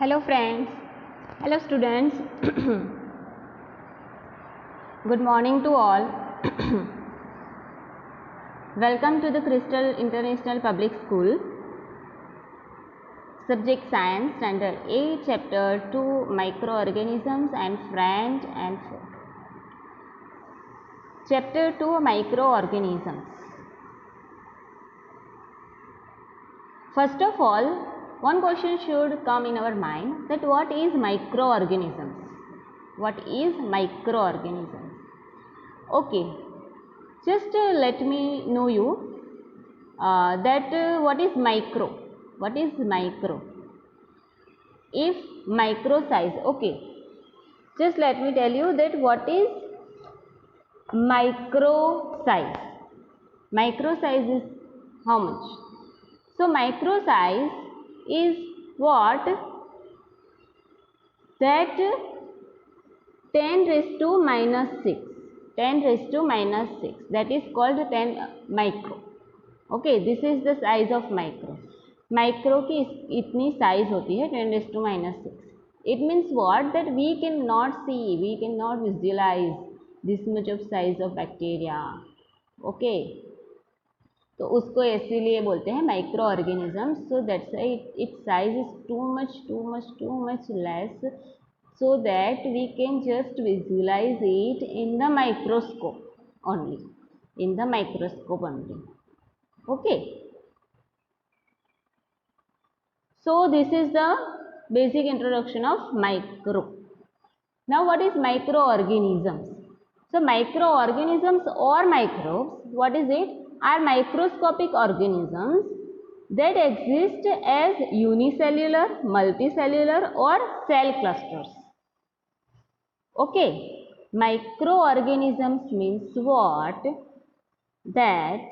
Hello friends, hello students. Good morning to all. Welcome to the Crystal International Public School. Subject Science, Standard 8, Chapter 2, Microorganisms and Friend and Foe. Chapter 2, Microorganisms. First of all, one question should come in our mind, that what is microorganisms? What is microorganisms? Okay, just let me know you that what is micro? What is micro? If micro size, okay, just let me tell you that what is micro size. Micro size is how much? So micro size is what? That 10 raised to minus 6. 10 raised to minus 6. That is called 10 micro. Okay, this is the size of micro. Micro की इतनी size होती है 10 raised to minus 6. It means what? That we cannot see, we cannot visualize this much of size of bacteria. Okay. तो उसको इसीलिए बोलते हैं micro organism. So that's it's size is too much less, so that we can just visualize it in the microscope only, okay. So this is the basic introduction of micro. Now what is microorganisms? So microorganisms or microbes, what is it? Are microscopic organisms that exist as unicellular, multicellular or cell clusters. Okay, microorganisms means what? That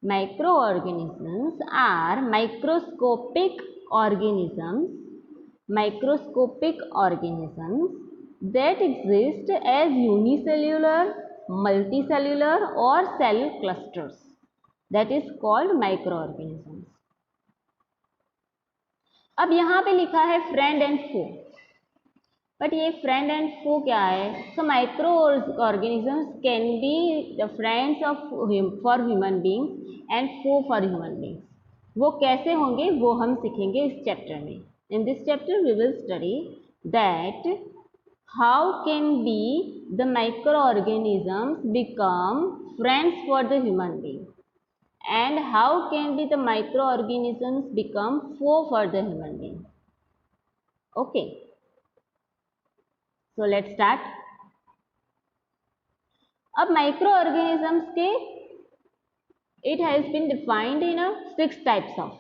microorganisms are microscopic organisms that exist as unicellular, multicellular or cell clusters. That is called microorganisms. अब यहाँ पे लिखा है friend and foe, but ये friend and foe क्या है? So microorganisms can be the friends of for human beings and foe for human beings. वो कैसे होंगे वो हम सीखेंगे इस चैप्टर में. In this chapter we will study that how can be the microorganisms become friends for the human being and how can be the microorganisms become foe for the human being. Okay, so let's start. अब microorganisms के it has been defined in a 6 types of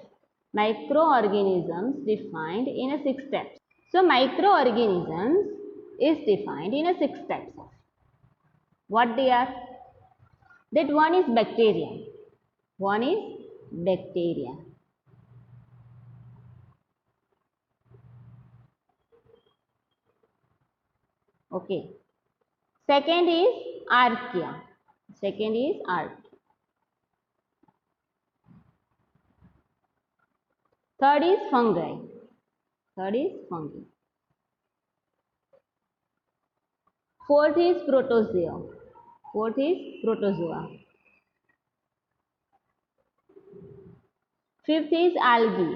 microorganisms defined in a 6 steps. So microorganisms is defined in a 6 types of what they are. That one is bacteria. One is bacteria. Okay. Second is archaea. Third is fungi. Fourth is protozoa. Fifth is algae.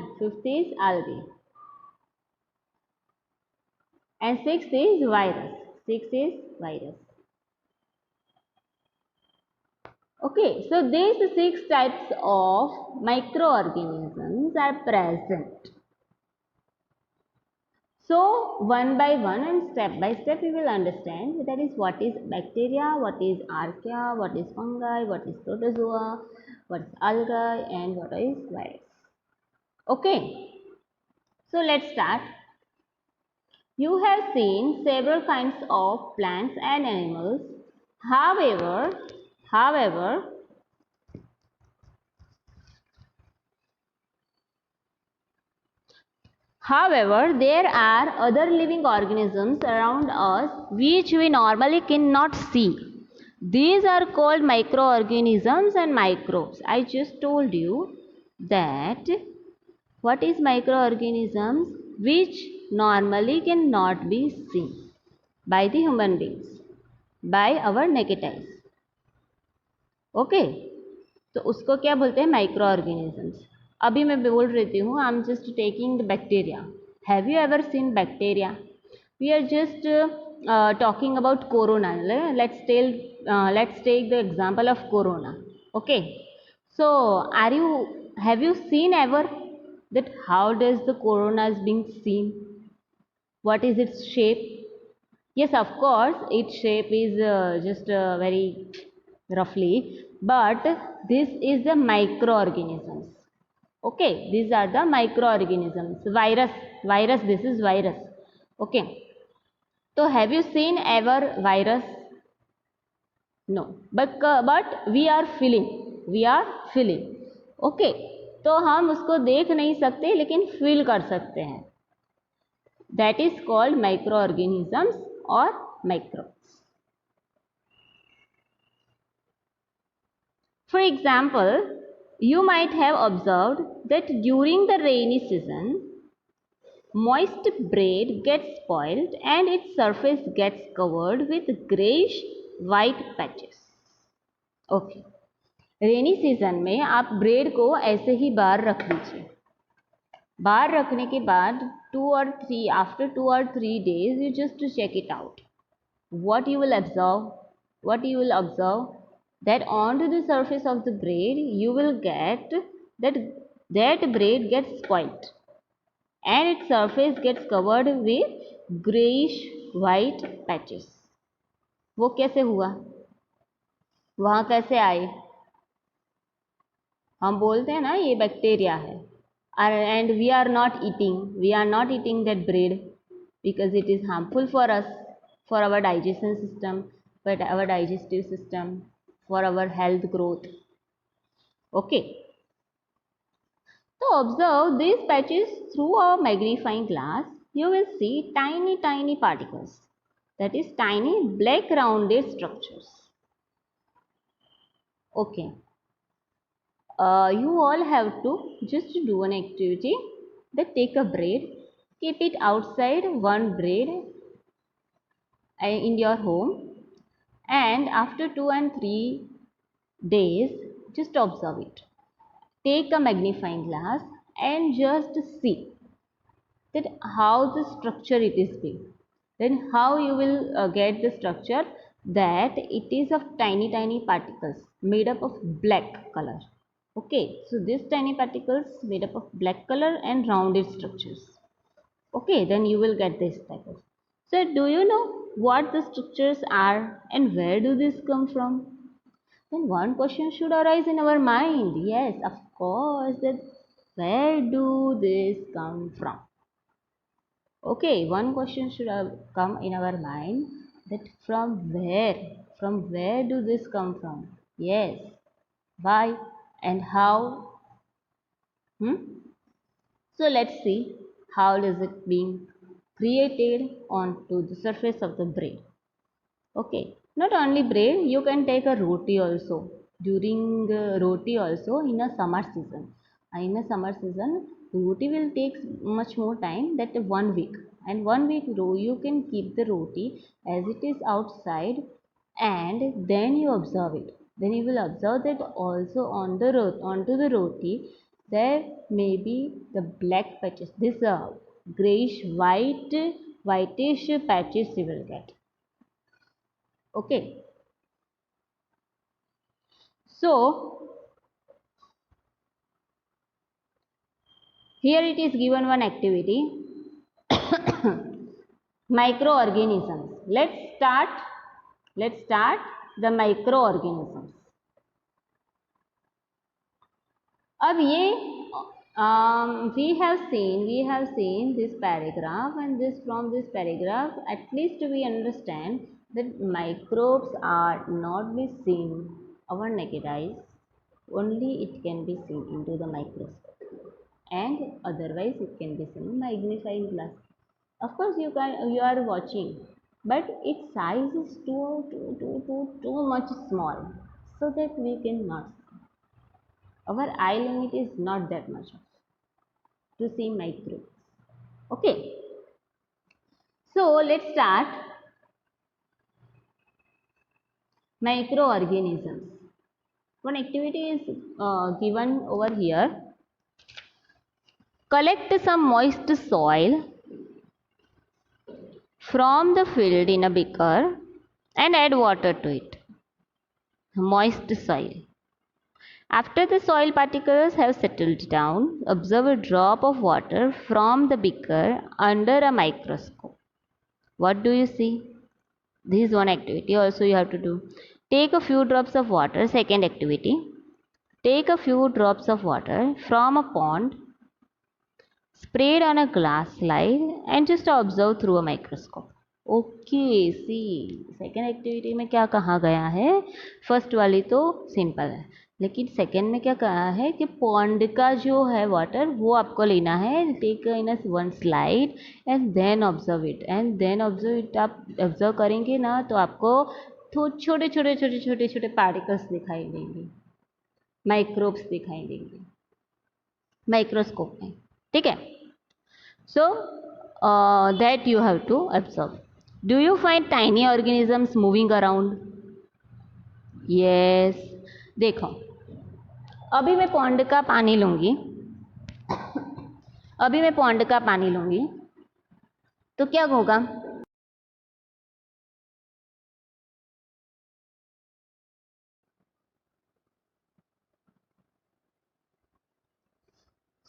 And sixth is virus. Okay, so these 6 types of microorganisms are present. So one by one and step by step we will understand, that is what is bacteria, what is archaea, what is fungi, what is protozoa, what is algae and what is virus. Okay, so let's start. You have seen several kinds of plants and animals. However, there are other living organisms around us which we normally cannot see. These are called microorganisms and microbes. I just told you that what is microorganisms? which normally cannot be seen by the human beings, by our naked eyes. Okay, तो उसको क्या बोलते हैं? Microorganisms. अभी मैं बोल रही हूँ, I am just taking the bacteria. Have you ever seen bacteria? We are just talking about corona. Let's take the example of corona. Okay, so have you seen ever that how does the corona is being seen? What is its shape? Yes, of course, its shape is just very roughly, but this is the microorganisms. Okay, these are the microorganisms. Virus, this is virus. Okay, so have you seen ever virus? No, but we are feeling. Okay, तो हम उसको देख नहीं सकते लेकिन feel कर सकते हैं. That is called microorganisms or microbes. For example, you might have observed that during the rainy season, moist bread gets spoiled and its surface gets covered with grayish white patches. Okay. Rainy season में आप bread को ऐसे ही बाहर रख दीजिए. बाहर रखने के बाद after 2 or 3 days you just check it out. What you will observe that onto the surface of the bread you will get that bread gets spoiled and its surface gets covered with grayish white patches. वो कैसे हुआ? वहाँ कैसे आए? हम बोलते हैं ना ये बैक्टीरिया है, and we are not eating that bread because it is harmful for us, for our digestion system, for our digestive system, for our health growth. Okay, so observe these patches through a magnifying glass. You will see tiny particles, that is tiny black rounded structures. Okay, you all have to just do an activity that take a bread, keep it outside one bread in your home, and after 2 and 3 days just observe it. Take a magnifying glass and just see that how the structure it is being. Then how you will get the structure that it is of tiny particles made up of black color. Okay, so these tiny particles made up of black color and rounded structures. Okay, then you will get this type of. So do you know what the structures are and where do these come from? Then one question should arise in our mind. Yes, of course, that where do these come from? Okay, one question should have come in our mind, that from where do this come from? Yes, why and how? So let's see how is it being created onto the surface of the bread. Okay, not only bread, you can take a roti also. During roti also in a summer season. In a summer season, roti will take much more time, that 1 week. And 1 week you can keep the roti as it is outside and then you observe it. Then you will observe that also on the onto the roti there may be the black patches. This grayish whitish patches you will get. Okay, so here it is given one activity. Microorganisms. Let's start the microorganisms. अब ये we have seen this paragraph, and from this paragraph at least we understand that microbes are not be seen our naked eyes, only it can be seen into the microscope, and otherwise it can be seen in magnifying glass. Of course you are watching, but its size is too much small, so that we cannot see. Our eye limit is not that much to see microbes. Okay, so let's start. Microorganisms. One activity is given over here. Collect some moist soil from the field in a beaker and add water to it. Moist soil. After the soil particles have settled down, observe a drop of water from the beaker under a microscope. What do you see? This is one activity also you have to do. Take a few drops of water. Second activity. Take a few drops of water from a pond, spray it on a glass slide and just observe through a microscope. Okay see second activity में क्या कहा गया है? First वाली तो simple है, लेकिन second में क्या कहा है कि पॉन्ड का जो है वाटर वो आपको लेना है. Take in one slide and then observe it, and then observe it. आप ऑब्जर्व करेंगे ना तो आपको तो छोटे छोटे छोटे छोटे छोटे पार्टिकल्स दिखाई देंगे, माइक्रोब्स दिखाई देंगे माइक्रोस्कोप में. ठीक है, so that you have to observe. Do you find tiny organisms moving around? Yes. देखो, अभी मैं पॉन्ड का पानी लूँगी, तो क्या होगा?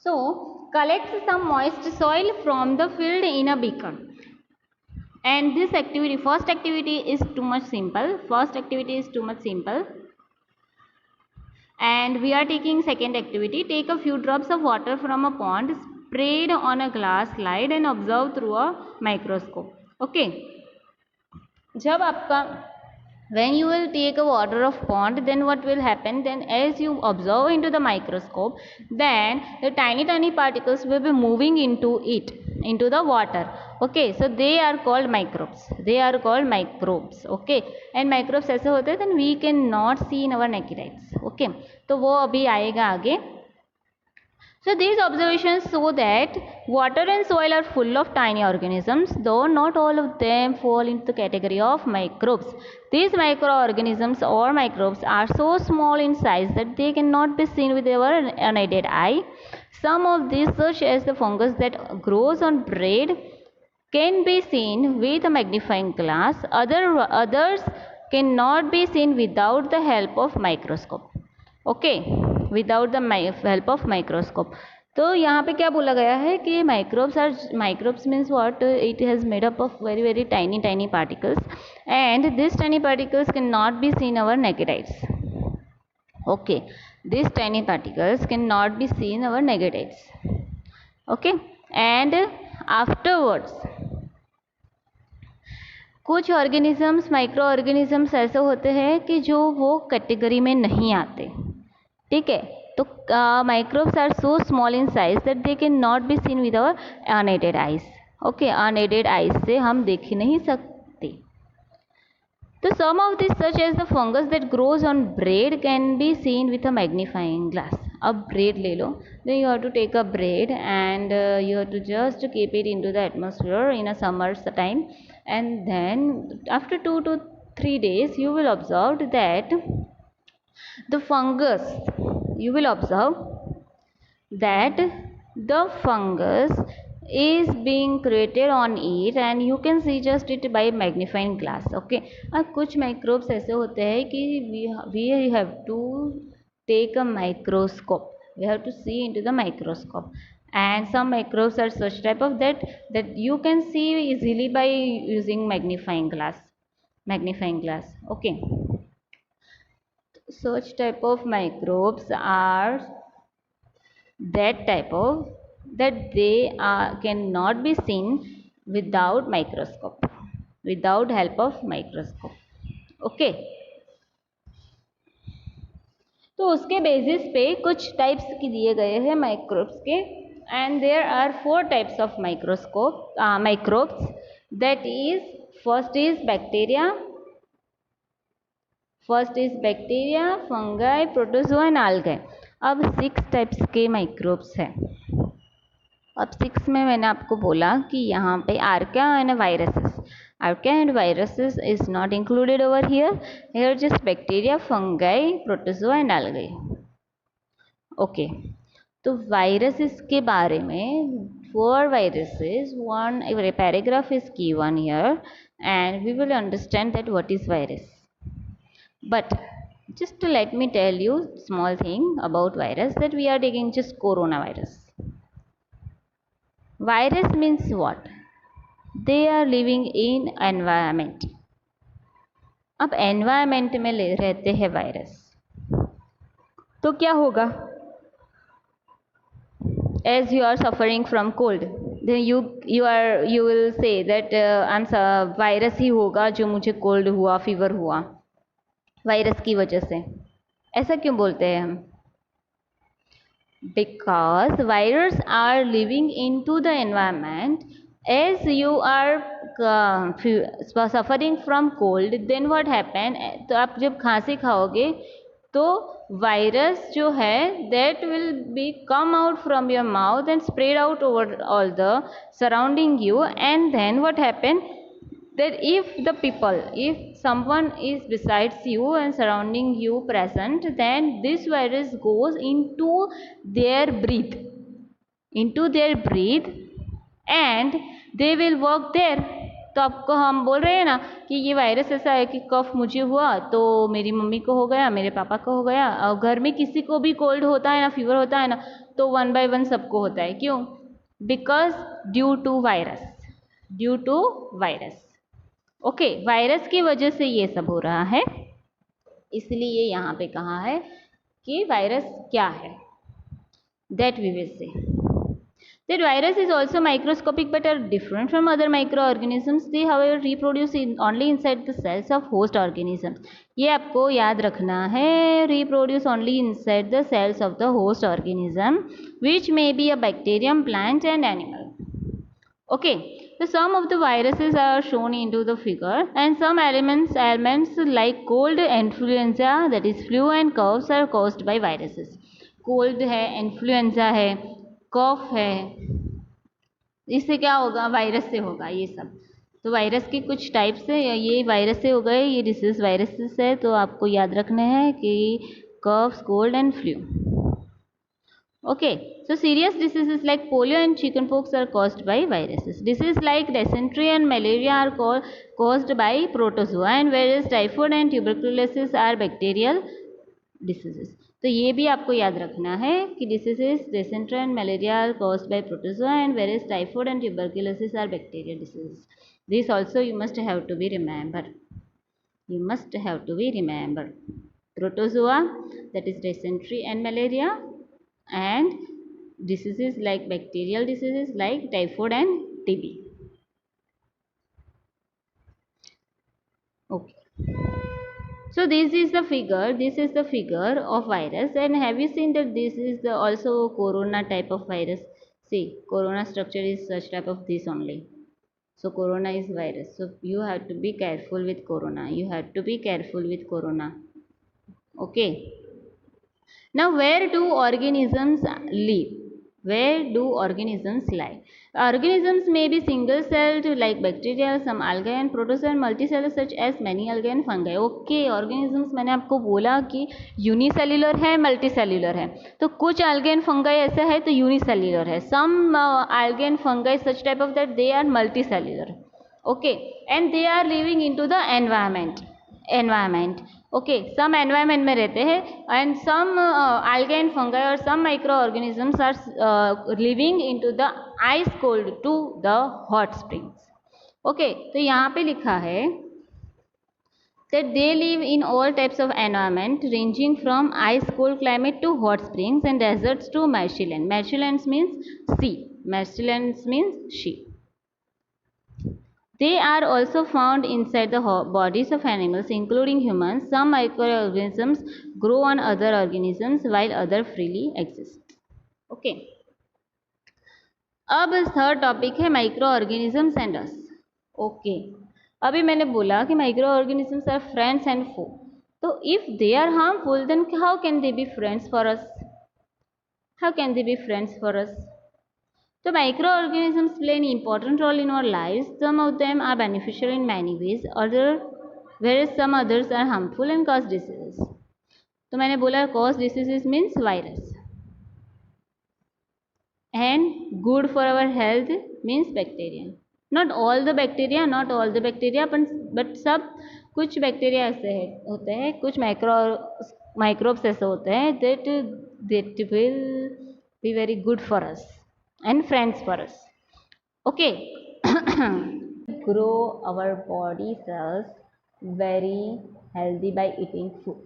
So, collect some moist soil from the field in a beaker. And this activity, first activity is too much simple. And we are taking second activity. Take a few drops of water from a pond, sprayed on a glass slide and observe through a microscope. Okay. जब आपका when you will take a water of pond, then what will happen? Then as you observe into the microscope, then the tiny particles will be moving into it, into the water. Okay, so they are called microbes. Okay, and microbes ऐसे होते हैं then we cannot see in our naked eyes. Okay, तो वो अभी आएगा आगे. So these observations show that water and soil are full of tiny organisms, though not all of them fall into the category of microbes. These microorganisms or microbes are so small in size that they cannot be seen with our unaided eye. Some of these, such as the fungus that grows on bread, can be seen with a magnifying glass. Others cannot be seen without the help of microscope. Okay, without the help of microscope. तो यहाँ पे क्या बोला गया है कि microbes means what? It has made up of very tiny particles and this tiny particles can not be scene our naked eyes. Okay, this tiny particles can not be scene our naked eyes. Okay, and afterwards कुछ organisms, micro organisms ऐसे होते हैं कि जो वो category में नहीं आते. ठीक है, तो microbes are so small in size that they can not be seen with our unaided eyes. Okay, unaided eyes से हम देख ही नहीं सकते. तो some of this such as the fungus that grows on bread can be seen with a magnifying glass. अब bread ले लो, then you have to take a bread and you have to just keep it into the atmosphere in a summers time, and then after 2 to 3 days you will observe that the fungus is being created on it and you can see just it by magnifying glass. Okay, अब कुछ microbes ऐसे होते हैं कि we have to take a microscope, we have to see into the microscope, and some microbes are such type of that you can see easily by using magnifying glass. Okay, such type of microbes are that they cannot be seen without microscope, without help of microscope. Okay, तो उसके basis पे कुछ types की दिए गए हैं microbes के, and there are 4 types of microbes. That is, first is bacteria, fungi, protozoa and algae. अब 6 टाइप्स के माइक्रोब्स हैं. अब 6 में मैंने आपको बोला कि यहाँ पे archaea and viruses. Archaea and viruses is not included over here. Here just bacteria, fungi, protozoa and algae. Okay. तो वायरसेस के बारे में, for viruses, one paragraph is given here, and we will understand that what is virus. But just to let me tell you small thing about virus, that we are taking just coronavirus. Virus means what? They are living in environment. अब environment में रहते हैं virus, तो क्या होगा? As you are suffering from cold, then you will say that virus ही होगा जो मुझे कोल्ड हुआ, फीवर हुआ, वायरस की वजह से. ऐसा क्यों बोलते हैं हम? Because virus are living into the environment. As you are suffering from cold, then what happen? तो आप जब खांसी खाओगे तो वायरस जो है that will be come out from your mouth and spread out over all the surrounding you, and then what happen? That if someone is besides you and surrounding you present, then this virus goes into their breath and they will work there. तो आपको हम बोल रहे हैं ना कि ये virus ऐसा है कि कफ मुझे हुआ तो मेरी मम्मी को हो गया, मेरे पापा को हो गया, और घर में किसी को भी कोल्ड होता है ना, फीवर होता है ना, तो 1 by 1 सबको होता है. क्यों? Because due to virus. Okay, virus की वजह से ये सब हो रहा है. इसलिए यहाँ पे कहा है कि वायरस क्या है. That we will say that virus is also microscopic but are different from other microorganisms. They however reproduce only inside the cells of host organisms. ये आपको याद रखना है, reproduce only inside the cells of the host organism, which may be a bacterium, plant and animal. Okay, so some of the viruses are shown into the figure, and some elements like cold, influenza, that is flu and coughs are caused by viruses. Cold है, influenza है, कॉफ है, इससे क्या होगा? Virus से होगा ये सब. तो वायरस के कुछ टाइप्स है, ये वायरस से हो गए, ये डिसीज वायरसेस है. तो आपको याद रखना है कि coughs, cold and flu. Okay, so serious diseases like polio and chickenpox are caused by viruses. Diseases like dysentery and malaria are caused by protozoa, and whereas typhoid and tuberculosis are bacterial diseases. तो ये भी आपको याद रखना है कि diseases dysentery and malaria are caused by protozoa, and whereas typhoid and tuberculosis are bacterial diseases. This also you must have to be remember. Protozoa, that is dysentery and malaria, and diseases like bacterial diseases like typhoid and TB. Okay, so this is the figure of virus, and have you seen that this is the also corona type of virus? See, corona structure is such type of this only. So corona is virus, so you have to be careful with corona. Okay, now where do organisms live? Organisms may be single celled like bacteria, some algae and protozoa, and multicellular such as many algae and fungi. Okay, organisms मैंने आपको बोला कि unicellular है, multicellular है. तो कुछ algae and fungi ऐसा है तो यूनिसेल्युलर है. Some algae and fungi such type of that they are multicellular. Okay, and they are living into the environment. Okay, some environment में रहते हैं, and some algae and fungi or some microorganisms are living into the ice cold to the hot springs. Okay, तो यहाँ पे लिखा है that they live in all types of environment ranging from ice cold climate to hot springs and deserts to marshland. Marshlands means sea. They are also found inside the bodies of animals, including humans. Some microorganisms grow on other organisms while others freely exist. Okay. अब third topic है microorganisms and us. Okay, अभी मैंने बोला कि microorganisms are friends and foe. तो if they are harmful then how can they be friends for us? So microorganisms play an important role in our lives. Some of them are beneficial in many ways, whereas some others are harmful and cause diseases. तो मैंने बोला cause diseases means virus, and good for our health means bacteria. Not all the bacteria, but सब कुछ bacteria ऐसे होते हैं, कुछ microbes ऐसे होते हैं that will be very good for us and friends for us. Okay. Grow our body cells very healthy by eating food.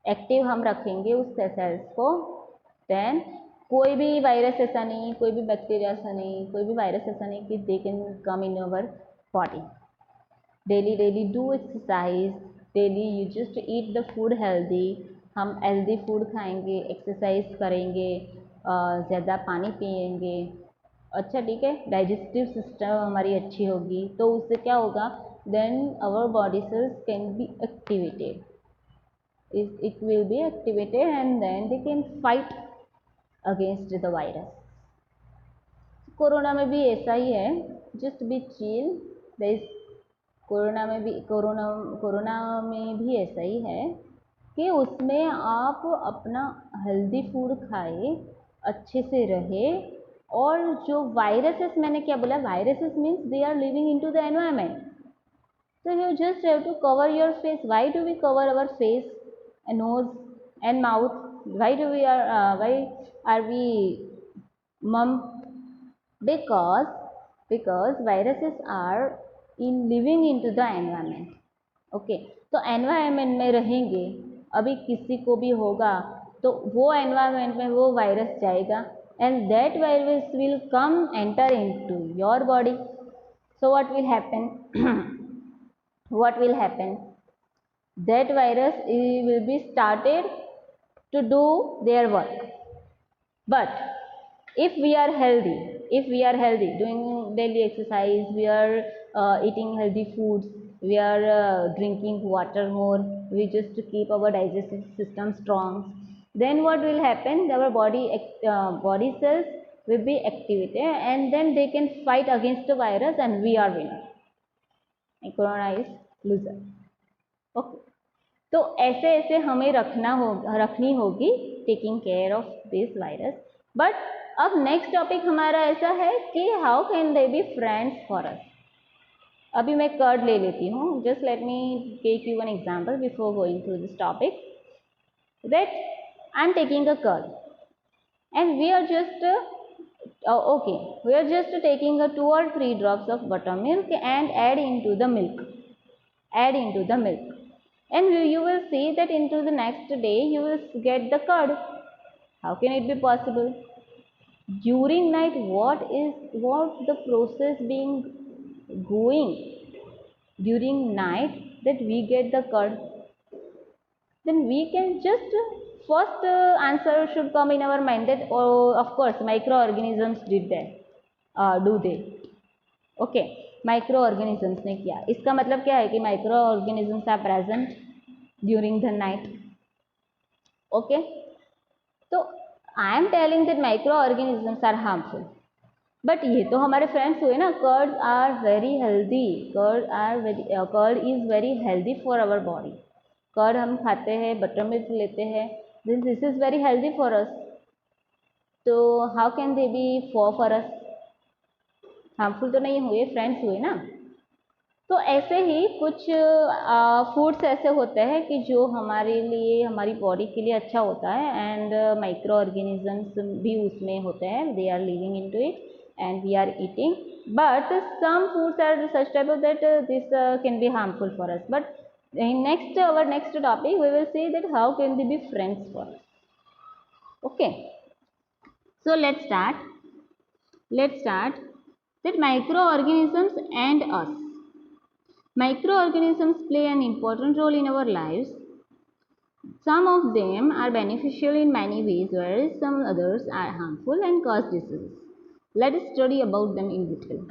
Active हम रखेंगे उस सेल्स को, देन कोई भी वायरस ऐसा नहीं, कोई भी बैक्टीरिया ऐसा नहीं, कोई भी वायरस ऐसा नहीं कि they can come in our body. Daily do exercise, daily you just eat the food healthy. हम हेल्दी फूड खाएंगे, एक्सरसाइज करेंगे, ज़्यादा पानी पिएंगे. अच्छा ठीक है, डाइजेस्टिव सिस्टम हमारी अच्छी होगी, तो उससे क्या होगा, then our body cells can be activated. It will be activated and then they can fight against the virus. Corona में भी ऐसा ही है, just be chill. there is corona में भी ऐसा ही है कि उसमें आप अपना हेल्दी फूड खाए, अच्छे से रहे. और जो वायरसेस, मैंने क्या बोला, viruses means they are living into the environment. So you just have to cover your face. Why do we cover our face and nose and mouth? Why are we mum? Because viruses are living into the environment. Okay, तो environment में रहेंगे, अभी किसी को भी होगा तो वो environment में वो वायरस जाएगा and that virus will come enter into your body. So what will happen? That virus will be started to do their work. But if we are healthy, doing daily exercise, we are eating healthy foods, we are drinking water more, we just keep our digestive system strong, then what will happen, our body cells will be activated and then they can fight against the virus and we are winner. Corona is loser. Okay, तो ऐसे हमें रखनी होगी taking care of this virus. But अब next topic हमारा ऐसा है कि how can they be friends for us. अभी मैं कर्ड ले लेती हूँ. Just let me take you one example before going through this topic. That I am taking a curd and we are just taking 2 or 3 drops of buttermilk and add into the milk, and you will see that into the next day you will get the curd. How can it be possible? During night, what the process being going during night that we get the curd? Then we can just first answer should come in our mind that of course microorganisms did that, do they. Okay, microorganisms ने किया. इसका मतलब क्या है कि microorganisms are present during the night. Okay, so I am telling that microorganisms are harmful. But ये तो हमारे फ्रेंड्स हुए ना. Curd are very healthy, curd is very healthy for our body. Curd हम खाते हैं, बटर मिल्क लेते हैं, then this is very healthy for us. तो how can they be for us? Harmful तो नहीं हुए, फ्रेंड्स हुए ना. तो ऐसे ही कुछ फूड्स ऐसे होते हैं कि जो हमारे लिए, हमारी बॉडी के लिए अच्छा होता है एंड माइक्रो ऑर्गेनिजम्स भी उसमें होते हैं. They are living into it and we are eating, but some foods are such type of that this can be harmful for us. But in our next topic we will see that how can they be friends for us. Okay, so let's start that microorganisms and us. Microorganisms play an important role in our lives. Some of them are beneficial in many ways, whereas some others are harmful and cause diseases. Let us study about them in detail.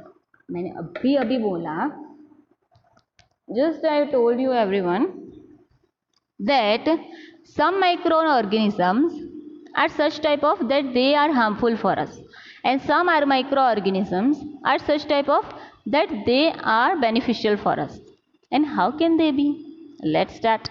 मैंने अभी बोला, just I told you everyone that some microorganisms are such type of that they are harmful for us, and some are microorganisms are such type of that they are beneficial for us. And how can they be? Let's start.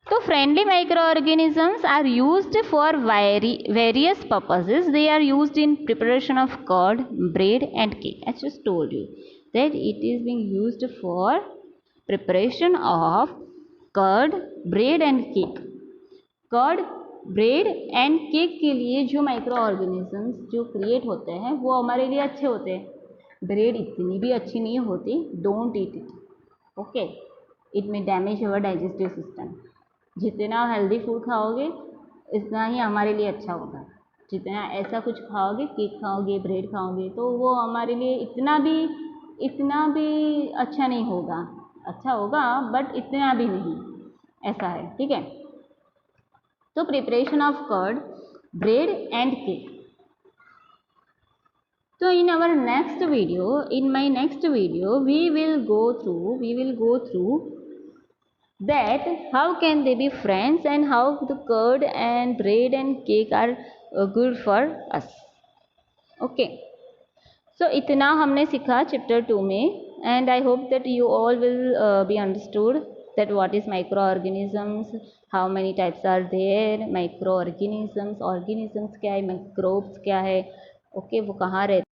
So friendly microorganisms are used for various purposes. They are used in preparation of curd, bread and cake. I just told you that it is being used for preparation of curd, bread and cake. Curd, bread and cake के लिए जो micro organisms जो create होते हैं वो हमारे लिए अच्छे होते हैं. ब्रेड इतनी भी अच्छी नहीं होती, don't eat it. Okay, it may damage your digestive system. जितना हेल्दी फूड खाओगे इतना ही हमारे लिए अच्छा होगा. जितना ऐसा कुछ खाओगे, केक खाओगे, ब्रेड खाओगे, तो वो हमारे लिए इतना भी अच्छा नहीं होगा. अच्छा होगा बट इतना भी नहीं, ऐसा है. ठीक है. So preparation of curd, bread and cake. So in our next video, we will go through that how can they be friends and how the curd and bread and cake are good for us. Okay. So इतना हमने सीखा chapter 2 में, and I hope that you all will be understood that what is microorganisms, how many types are there, microorganisms, organisms क्या है, microbes क्या है, okay, वो कहाँ रहते